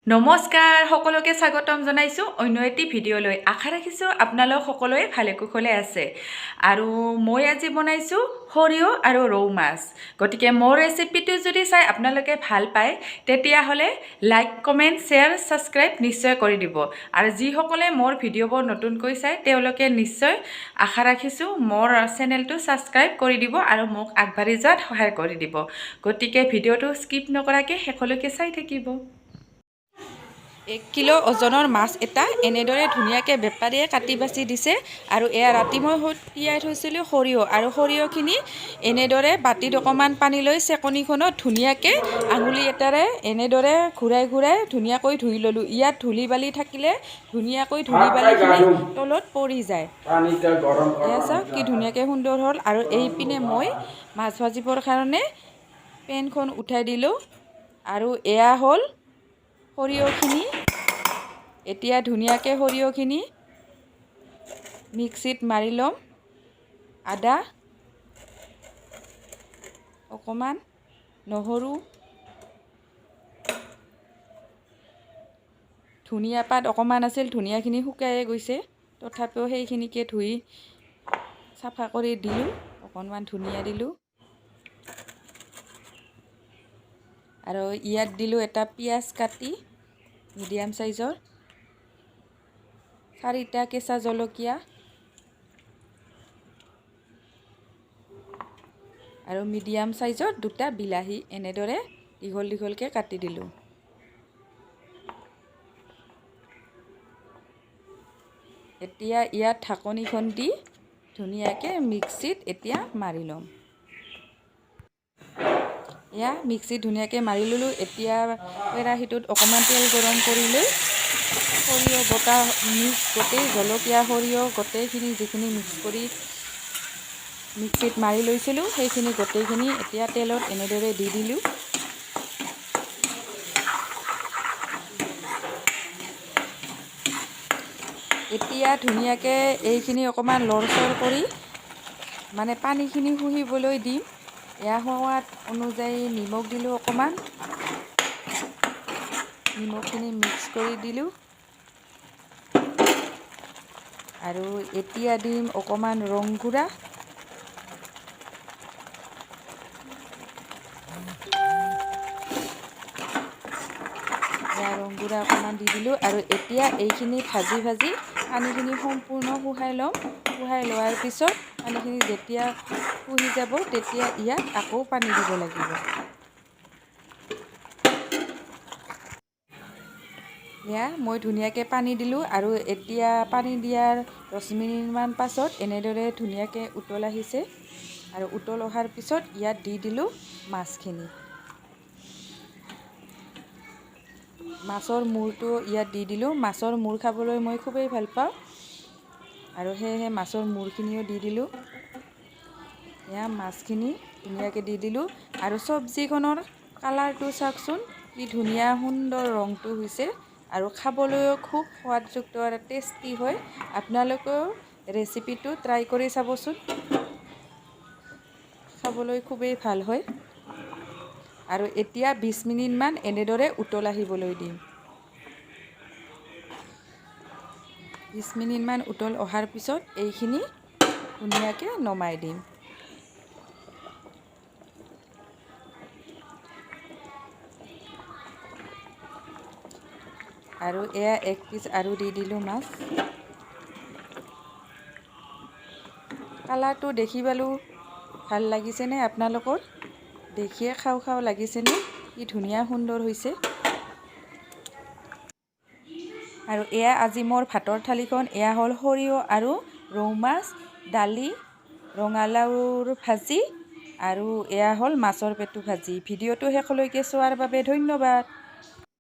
নমস্কাৰ সকলোকে স্বাগতম জনাইছোঁ অন্য এটি ভিডিঅ'লৈ। আশা ৰাখিছোঁ আপোনালোক সকলোৱে ভালে কুশলে আছে। আৰু মই আজি বনাইছোঁ সৰিয়হ আৰু ৰৌ মাছ। গতিকে মোৰ ৰেচিপিটো যদি চাই আপোনালোকে ভাল পায় তেতিয়াহ'লে লাইক, কমেণ্ট, শ্বেয়াৰ, ছাবস্ক্ৰাইব নিশ্চয় কৰি দিব। আৰু যিসকলে মোৰ ভিডিঅ'বোৰ নতুনকৈ চায় তেওঁলোকে নিশ্চয় আশা ৰাখিছোঁ মোৰ চেনেলটো ছাবস্ক্ৰাইব কৰি দিব আৰু মোক আগবাঢ়ি যোৱাত সহায় কৰি দিব। গতিকে ভিডিঅ'টো স্কিপ নকৰাকৈ শেষলৈকে চাই থাকিব। 1 কিলো ওজনৰ মাছ এটা এনেদৰে ধুনীয়াকৈ বেপাৰীয়ে কাটি বাছি দিছে। আৰু এয়া ৰাতি মই তিয়াই থৈছিলোঁ সৰিয়হ, আৰু সৰিয়হখিনি এনেদৰে বাতিত অকণমান পানী লৈ চেকনিখনত ধুনীয়াকৈ আঙুলি এটাৰে এনেদৰে ঘূৰাই ঘূৰাই ধুনীয়াকৈ ধুই ল'লোঁ। ইয়াত ধূলি বালি থাকিলে ধুনীয়াকৈ ধূলি বালিখিনি তলত পৰি যায়। এয়া চাওক কি ধুনীয়াকৈ সুন্দৰ হ'ল। আৰু এইপিনে মই মাছ ভাজিবৰ কাৰণে পেনখন উঠাই দিলোঁ। আৰু এয়া হ'ল সৰিয়হখিনি। এতিয়া ধুনীয়াকৈ সৰিয়হখিনি মিক্সিত মাৰি ল'ম। আদা অকণমান, নহৰু, ধনিয়া পাত অকণমান আছিল, ধনিয়াখিনি শুকাই গৈছে, তথাপিও সেইখিনিকে ধুই চাফা কৰি দিলোঁ। অকণমান ধনিয়া দিলোঁ আৰু ইয়াত দিলোঁ এটা পিঁয়াজ কাটি মিডিয়াম চাইজৰ, 4টা কেঁচা জলকীয়া আৰু মিডিয়াম চাইজৰ 2টা বিলাহী এনেদৰে দীঘল দীঘলকৈ কাটি দিলোঁ। এতিয়া ইয়াত ঢাকনিখন দি ধুনীয়াকৈ মিক্সিত এতিয়া মাৰি ল'ম। এয়া মিক্সিত ধুনীয়াকৈ মাৰি ল'লোঁ। এতিয়া কেৰাহীটোত অকণমান তেল গৰম কৰি লৈ সৰিয়হ বটা গোটেই জলকীয়া সৰিয়হ গোটেইখিনি যিখিনি মিক্স কৰি মিক্সিত মাৰি লৈছিলোঁ সেইখিনি গোটেইখিনি এতিয়া তেলত এনেদৰে দি দিলোঁ। এতিয়া ধুনীয়াকৈ এইখিনি অকণমান লৰচৰ কৰি মানে পানীখিনি শুহিবলৈ দিম। এয়া সোৱাদ অনুযায়ী নিমখ দিলোঁ অকণমান, নিমখখিনি মিক্স কৰি দিলোঁ। আৰু এতিয়া দিম অকণমান ৰং গুড়া, ৰং গুড়া অকণমান দি দিলোঁ। আৰু এতিয়া এইখিনি ভাজি ভাজি পানীখিনি সম্পূৰ্ণ শুকাই ল'ম। শুকাই লোৱাৰ পিছত পানীখিনি যেতিয়া শুহি যাব তেতিয়া ইয়াত আকৌ পানী দিব লাগিব। এয়া মই ধুনীয়াকৈ পানী দিলোঁ। আৰু এতিয়া পানী দিয়াৰ 10 মিনিটমান পাছত এনেদৰে ধুনীয়াকৈ উতল আহিছে। আৰু উতল অহাৰ পিছত ইয়াত দি দিলোঁ মাছখিনি। মাছৰ মূৰটো ইয়াত দি দিলোঁ। মাছৰ মূৰ খাবলৈ মই খুবেই ভাল পাওঁ আৰু সেয়েহে মাছৰ মূৰখিনিও দি দিলোঁ। এয়া মাছখিনি ধুনীয়াকৈ দি দিলোঁ। আৰু চব্জিখনৰ কালাৰটো চাওকচোন কি ধুনীয়া সুন্দৰ ৰংটো হৈছে। আৰু খাবলৈও খুব সোৱাদযুক্ত আৰু টেষ্টি হয়। আপোনালোকেও ৰেচিপিটো ট্ৰাই কৰি চাবচোন, খাবলৈ খুবেই ভাল হয়। আৰু এতিয়া 20 মিনিটমান এনেদৰে উতল আহিবলৈ দিম। 20 মিনিটমান উতল অহাৰ পিছত এইখিনি ধুনীয়াকৈ নমাই দিম। আৰু এয়া 1 পিচ আৰু দি দিলোঁ মাছ। কালাৰটো দেখি পালোঁ ভাল লাগিছেনে আপোনালোকৰ? দেখিয়ে খাওঁ খাওঁ লাগিছেনে? কি ধুনীয়া সুন্দৰ হৈছে। আৰু এয়া আজি মোৰ ভাতৰ থালিখন। এয়া হ'ল সৰিয়হ আৰু ৰৌ মাছ, দালি, ৰঙালাওৰ ভাজি আৰু এয়া হ'ল মাছৰ পেটু ভাজি। ভিডিঅ'টো শেষলৈকে চোৱাৰ বাবে ধন্যবাদ।